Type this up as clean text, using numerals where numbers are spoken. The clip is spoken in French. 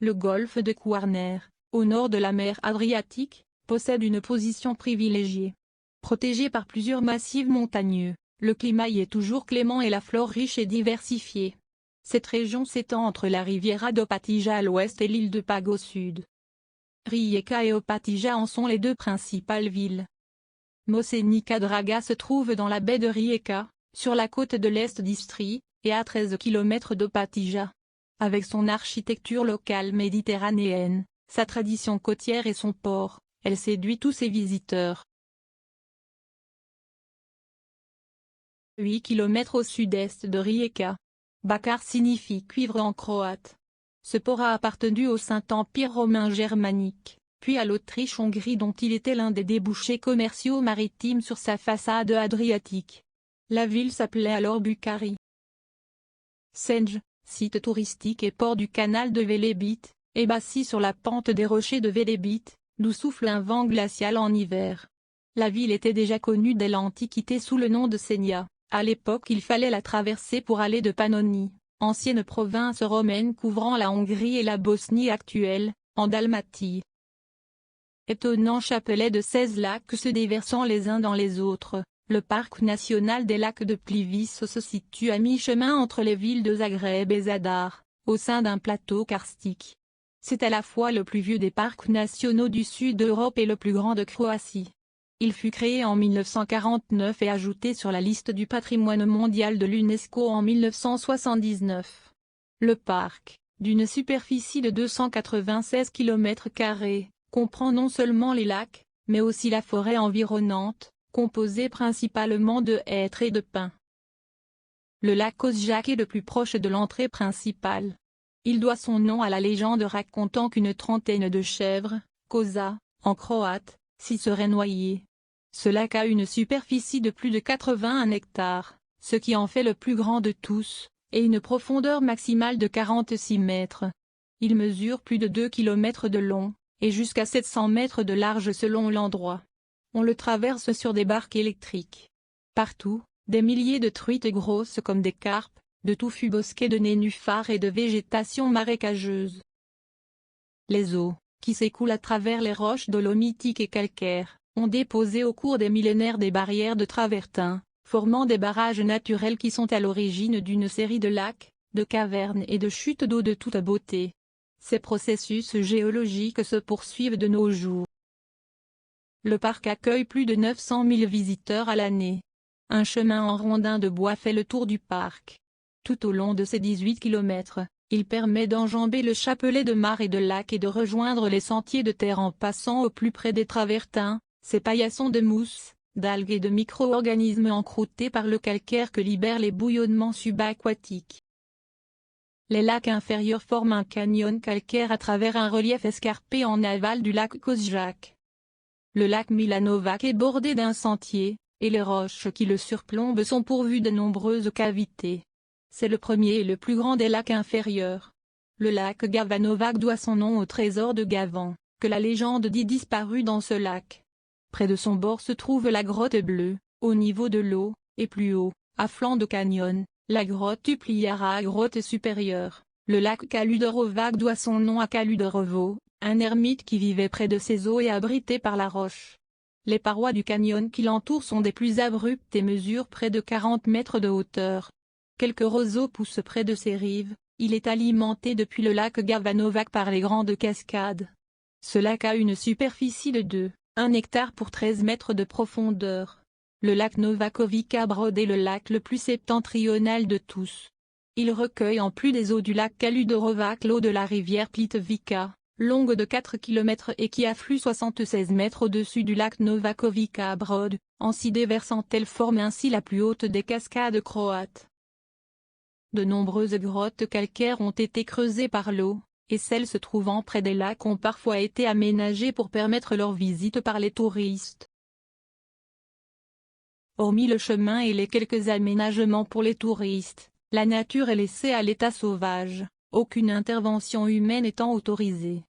Le golfe de Quarner, au nord de la mer Adriatique, possède une position privilégiée. Protégé par plusieurs massifs montagneux, le climat y est toujours clément et la flore riche et diversifiée. Cette région s'étend entre la Riviera d'Opatija à l'ouest et l'île de Pag au sud. Rijeka et Opatija en sont les deux principales villes. Mošenica Draga se trouve dans la baie de Rijeka, sur la côte de l'est d'Istrie, et à 13 km d'Opatija. Avec son architecture locale méditerranéenne, sa tradition côtière et son port, elle séduit tous ses visiteurs. 8 km au sud-est de Rijeka. Bakar signifie cuivre en croate. Ce port a appartenu au Saint-Empire romain germanique, puis à l'Autriche-Hongrie dont il était l'un des débouchés commerciaux maritimes sur sa façade adriatique. La ville s'appelait alors Bukhari. Senj, site touristique et port du canal de Velebit, est bâti sur la pente des rochers de Velebit, d'où souffle un vent glacial en hiver. La ville était déjà connue dès l'Antiquité sous le nom de Senia. À l'époque il fallait la traverser pour aller de Pannonie, ancienne province romaine couvrant la Hongrie et la Bosnie actuelle, en Dalmatie. Étonnant chapelet de 16 lacs se déversant les uns dans les autres, le parc national des lacs de Plivis se situe à mi-chemin entre les villes de Zagreb et Zadar, au sein d'un plateau karstique. C'est à la fois le plus vieux des parcs nationaux du sud d'Europe et le plus grand de Croatie. Il fut créé en 1949 et ajouté sur la liste du patrimoine mondial de l'UNESCO en 1979. Le parc, d'une superficie de 296 km², comprend non seulement les lacs, mais aussi la forêt environnante, composée principalement de hêtres et de pins. Le lac Kozjak est le plus proche de l'entrée principale. Il doit son nom à la légende racontant qu'une trentaine de chèvres, koza, en croate, s'y seraient noyées. Ce lac a une superficie de plus de 81 hectares, ce qui en fait le plus grand de tous, et une profondeur maximale de 46 mètres. Il mesure plus de 2 km de long, et jusqu'à 700 mètres de large selon l'endroit. On le traverse sur des barques électriques. Partout, des milliers de truites grosses comme des carpes, de touffus bosquets de nénuphars et de végétation marécageuse. Les eaux, qui s'écoulent à travers les roches dolomitiques et calcaires, ont déposé au cours des millénaires des barrières de travertin, formant des barrages naturels qui sont à l'origine d'une série de lacs, de cavernes et de chutes d'eau de toute beauté. Ces processus géologiques se poursuivent de nos jours. Le parc accueille plus de 900 000 visiteurs à l'année. Un chemin en rondin de bois fait le tour du parc. Tout au long de ces 18 km, il permet d'enjamber le chapelet de mares et de lacs et de rejoindre les sentiers de terre en passant au plus près des travertins, ces paillassons de mousse, d'algues et de micro-organismes encroûtés par le calcaire que libèrent les bouillonnements subaquatiques. Les lacs inférieurs forment un canyon calcaire à travers un relief escarpé en aval du lac Kozjak. Le lac Milanovac est bordé d'un sentier, et les roches qui le surplombent sont pourvues de nombreuses cavités. C'est le premier et le plus grand des lacs inférieurs. Le lac Gavanovac doit son nom au trésor de Gavan, que la légende dit disparu dans ce lac. Près de son bord se trouve la grotte bleue, au niveau de l'eau, et plus haut, à flanc de canyon, la grotte Upliara à grotte supérieure. Le lac Kaludorovac doit son nom à Kaludorovo, un ermite qui vivait près de ses eaux et abrité par la roche. Les parois du canyon qui l'entourent sont des plus abruptes et mesurent près de 40 mètres de hauteur. Quelques roseaux poussent près de ses rives. Il est alimenté depuis le lac Gavanovac par les grandes cascades. Ce lac a une superficie de 1 hectare pour 13 mètres de profondeur. Le lac Novakovica Brod est le lac le plus septentrional de tous. Il recueille en plus des eaux du lac Kaludorovac l'eau de la rivière Plitvica, longue de 4 km et qui afflue 76 mètres au-dessus du lac Novakovica Brod, en s'y déversant elle forme ainsi la plus haute des cascades croates. De nombreuses grottes calcaires ont été creusées par l'eau, et celles se trouvant près des lacs ont parfois été aménagées pour permettre leur visite par les touristes. Hormis le chemin et les quelques aménagements pour les touristes, la nature est laissée à l'état sauvage, aucune intervention humaine étant autorisée.